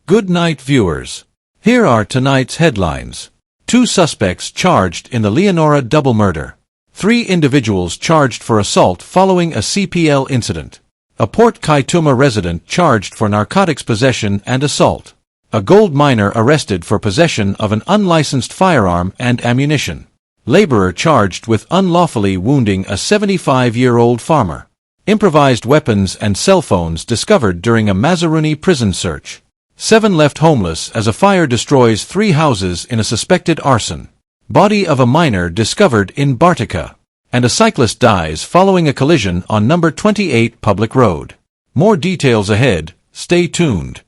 Good night, viewers. Here are tonight's headlines. 2 suspects charged in the Leonora double murder. 3 individuals charged for assault following a CPL incident. A Port Kaituma resident charged for narcotics possession and assault. A gold miner arrested for possession of an unlicensed firearm and ammunition. Laborer charged with unlawfully wounding a 75-year-old farmer. Improvised weapons and cell phones discovered during a Mazaruni prison search. 7 left homeless as a fire destroys 3 houses in a suspected arson. Body of a miner discovered in Bartica. And a cyclist dies following a collision on number 28 public road. More details ahead, stay tuned.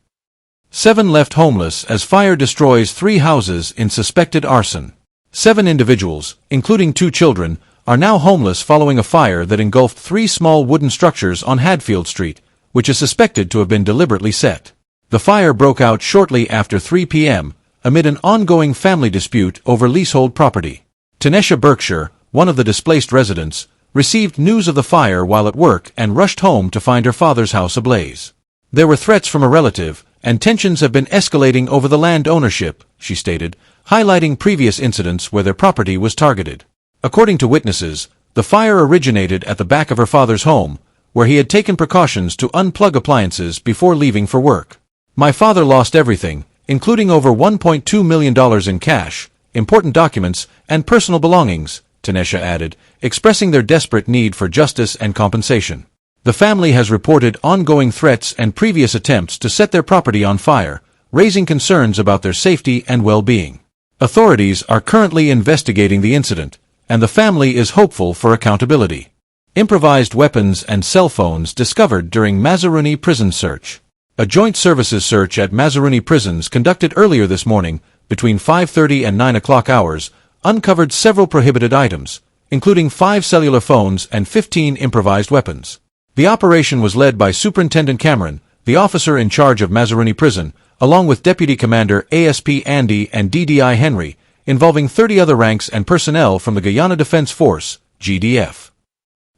7 left homeless as fire destroys 3 houses in suspected arson. 7 individuals, including 2 children, are now homeless following a fire that engulfed 3 small wooden structures on Hadfield Street, which is suspected to have been deliberately set. The fire broke out shortly after 3 p.m., amid an ongoing family dispute over leasehold property. Tanesha Berkshire, one of the displaced residents, received news of the fire while at work and rushed home to find her father's house ablaze. There were threats from a relative, and tensions have been escalating over the land ownership, she stated, highlighting previous incidents where their property was targeted. According to witnesses, the fire originated at the back of her father's home, where he had taken precautions to unplug appliances before leaving for work. My father lost everything, including over $1.2 million in cash, important documents, and personal belongings, Tanesha added, expressing their desperate need for justice and compensation. The family has reported ongoing threats and previous attempts to set their property on fire, raising concerns about their safety and well-being. Authorities are currently investigating the incident, and the family is hopeful for accountability. Improvised weapons and cell phones discovered during Mazaruni prison search. A joint services search at Mazaruni prisons conducted earlier this morning, between 5:30 and 9 o'clock hours, uncovered several prohibited items, including 5 cellular phones and 15 improvised weapons. The operation was led by Superintendent Cameron, the officer in charge of Mazaruni Prison, along with Deputy Commander ASP Andy and DDI Henry, involving 30 other ranks and personnel from the Guyana Defense Force, GDF.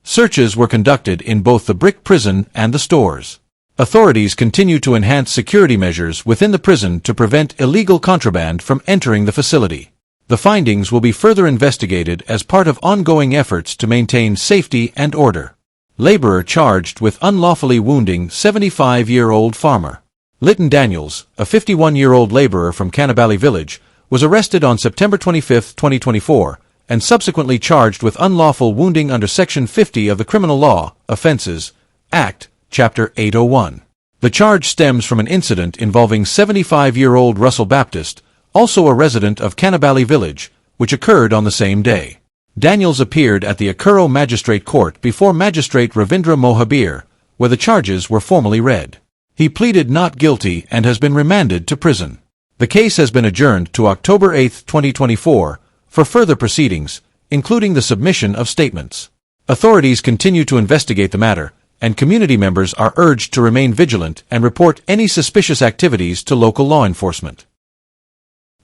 Searches were conducted in both the brick prison and the stores. Authorities continue to enhance security measures within the prison to prevent illegal contraband from entering the facility. The findings will be further investigated as part of ongoing efforts to maintain safety and order. Laborer charged with unlawfully wounding 75-year-old farmer. Lytton Daniels, a 51-year-old laborer from Cannabally Village, was arrested on September 25, 2024, and subsequently charged with unlawful wounding under Section 50 of the Criminal Law, Offenses, Act, Chapter 801. The charge stems from an incident involving 75-year-old Russell Baptist, also a resident of Cannabally Village, which occurred on the same day. Daniels appeared at the Akuro Magistrate Court before Magistrate Ravindra Mohabir, where the charges were formally read. He pleaded not guilty and has been remanded to prison. The case has been adjourned to October 8, 2024, for further proceedings, including the submission of statements. Authorities continue to investigate the matter, and community members are urged to remain vigilant and report any suspicious activities to local law enforcement.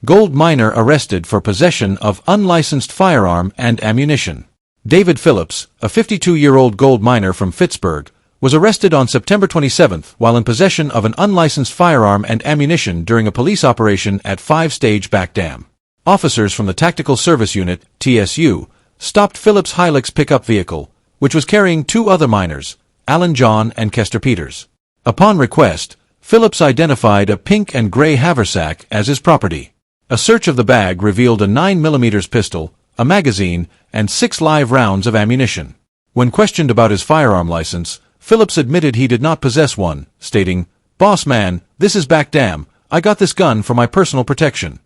Gold miner arrested for possession of unlicensed firearm and ammunition. David Phillips, a 52-year-old gold miner from Pittsburgh, was arrested on September 27 while in possession of an unlicensed firearm and ammunition during a police operation at 5-Stage Back Dam. Officers from the Tactical Service Unit, TSU, stopped Phillips' Hilux pickup vehicle, which was carrying 2 other miners, Alan John and Kester Peters. Upon request, Phillips identified a pink and gray haversack as his property. A search of the bag revealed a 9mm pistol, a magazine, and 6 live rounds of ammunition. When questioned about his firearm license, Phillips admitted he did not possess one, stating, "Boss man, this is Back Dam, I got this gun for my personal protection."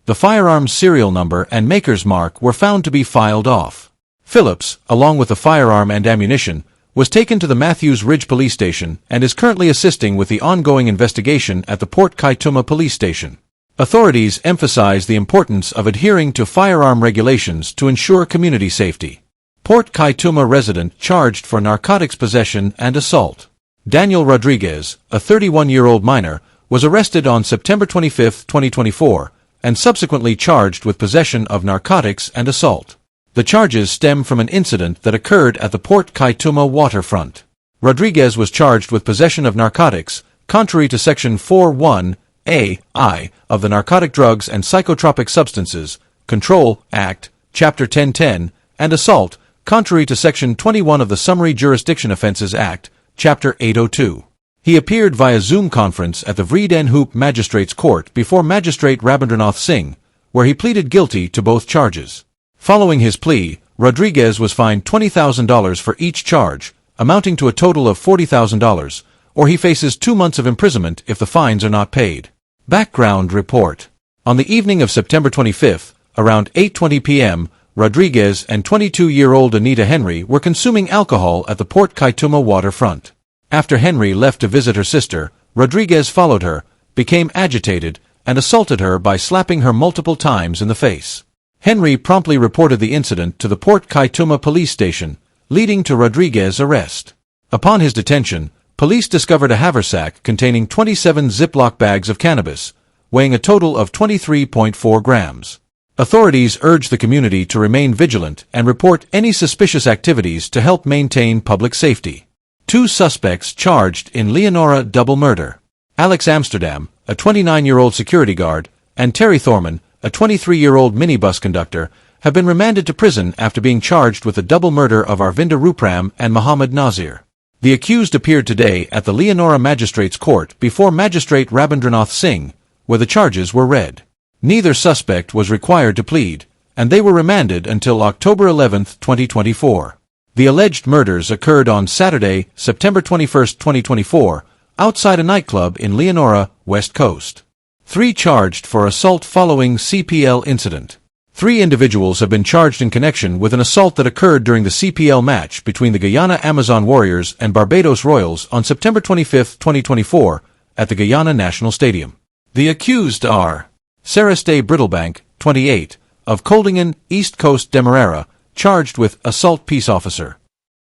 The firearm's serial number and maker's mark were found to be filed off. Phillips, along with the firearm and ammunition, was taken to the Matthews Ridge Police Station and is currently assisting with the ongoing investigation at the Port Kaituma Police Station. Authorities emphasize the importance of adhering to firearm regulations to ensure community safety. Port Kaituma resident charged for narcotics possession and assault. Daniel Rodriguez, a 31-year-old miner, was arrested on September 25, 2024, and subsequently charged with possession of narcotics and assault. The charges stem from an incident that occurred at the Port Kaituma waterfront. Rodriguez was charged with possession of narcotics, contrary to Section 41A A.I. of the Narcotic Drugs and Psychotropic Substances Control Act, Chapter 1010, and assault, contrary to Section 21 of the Summary Jurisdiction Offences Act, Chapter 802. He appeared via Zoom conference at the Vreed N. Hoop Magistrates Court before Magistrate Rabindranath Singh, where he pleaded guilty to both charges. Following his plea, Rodriguez was fined $20,000 for each charge, amounting to a total of $40,000, or he faces 2 months of imprisonment if the fines are not paid. Background report. On the evening of September 25, around 8:20 p.m., Rodriguez and 22-year-old Anita Henry were consuming alcohol at the Port Kaituma waterfront. After Henry left to visit her sister, Rodriguez followed her, became agitated, and assaulted her by slapping her multiple times in the face. Henry promptly reported the incident to the Port Kaituma police station, leading to Rodriguez's arrest. Upon his detention, police discovered a haversack containing 27 Ziploc bags of cannabis, weighing a total of 23.4 grams. Authorities urged the community to remain vigilant and report any suspicious activities to help maintain public safety. 2 suspects charged in Leonora double murder. Alex Amsterdam, a 29-year-old security guard, and Terry Thorman, a 23-year-old minibus conductor, have been remanded to prison after being charged with the double murder of Arvinda Rupram and Muhammad Nazir. The accused appeared today at the Leonora Magistrates Court before Magistrate Rabindranath Singh, where the charges were read. Neither suspect was required to plead, and they were remanded until October 11, 2024. The alleged murders occurred on Saturday, September 21, 2024, outside a nightclub in Leonora, West Coast. 3 charged for assault following CPL incident. 3 individuals have been charged in connection with an assault that occurred during the CPL match between the Guyana Amazon Warriors and Barbados Royals on September 25, 2024, at the Guyana National Stadium. The accused are Seraste Brittlebank, 28, of Coldingham, East Coast Demerara, charged with assault peace officer.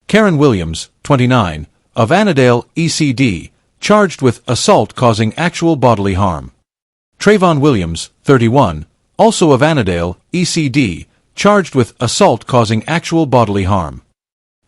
Karen Williams, 29, of Annandale, ECD, charged with assault causing actual bodily harm. Trayvon Williams, 31, also of Annandale, ECD, charged with assault causing actual bodily harm.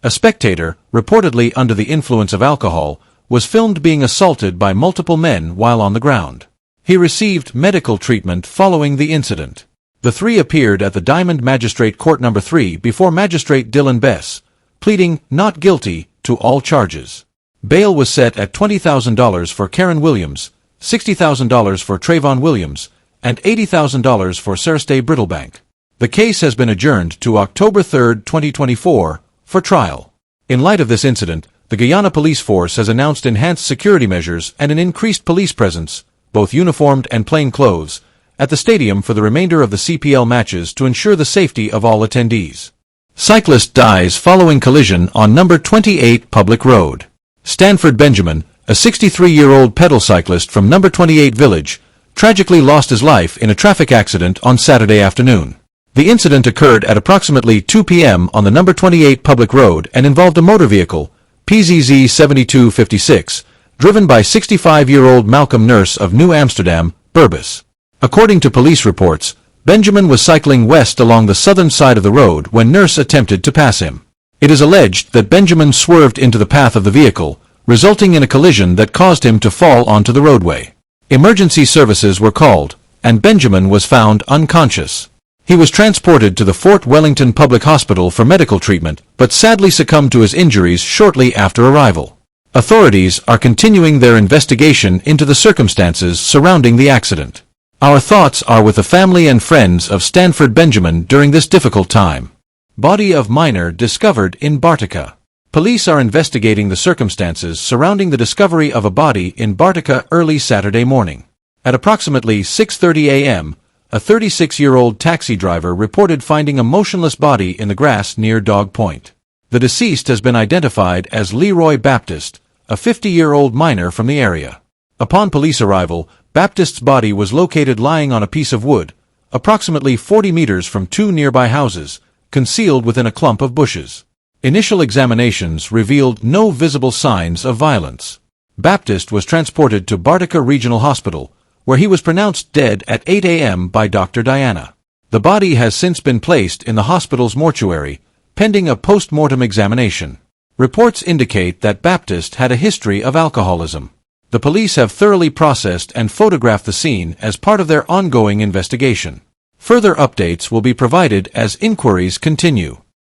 A spectator, reportedly under the influence of alcohol, was filmed being assaulted by multiple men while on the ground. He received medical treatment following the incident. The 3 appeared at the Diamond Magistrate Court No. 3 before Magistrate Dylan Bess, pleading not guilty to all charges. Bail was set at $20,000 for Karen Williams, $60,000 for Trayvon Williams, and $80,000 for Seraste Brittlebank. The case has been adjourned to October 3, 2024, for trial. In light of this incident, the Guyana Police Force has announced enhanced security measures and an increased police presence, both uniformed and plain clothes, at the stadium for the remainder of the CPL matches to ensure the safety of all attendees. Cyclist dies following collision on number 28 public road. Stanford Benjamin, a 63-year-old pedal cyclist from number 28 Village, tragically lost his life in a traffic accident on Saturday afternoon. The incident occurred at approximately 2 p.m. on the number 28 public road and involved a motor vehicle, PZZ 7256, driven by 65-year-old Malcolm Nurse of New Amsterdam, Burbus. According to police reports, Benjamin was cycling west along the southern side of the road when Nurse attempted to pass him. It is alleged that Benjamin swerved into the path of the vehicle, resulting in a collision that caused him to fall onto the roadway. Emergency services were called, and Benjamin was found unconscious. He was transported to the Fort Wellington Public Hospital for medical treatment, but sadly succumbed to his injuries shortly after arrival. Authorities are continuing their investigation into the circumstances surrounding the accident. Our thoughts are with the family and friends of Stanford Benjamin during this difficult time. Body of minor discovered in Bartica. Police are investigating the circumstances surrounding the discovery of a body in Bartica early Saturday morning. At approximately 6:30 a.m., a 36-year-old taxi driver reported finding a motionless body in the grass near Dog Point. The deceased has been identified as Leroy Baptist, a 50-year-old miner from the area. Upon police arrival, Baptist's body was located lying on a piece of wood, approximately 40 meters from 2 nearby houses, concealed within a clump of bushes. Initial examinations revealed no visible signs of violence. Baptist was transported to Bartica Regional Hospital, where he was pronounced dead at 8 a.m. by Dr. Diana. The body has since been placed in the hospital's mortuary, pending a post-mortem examination. Reports indicate that Baptist had a history of alcoholism. The The police have thoroughly processed and photographed the scene as part of their ongoing investigation. Further updates will be provided as inquiries continue.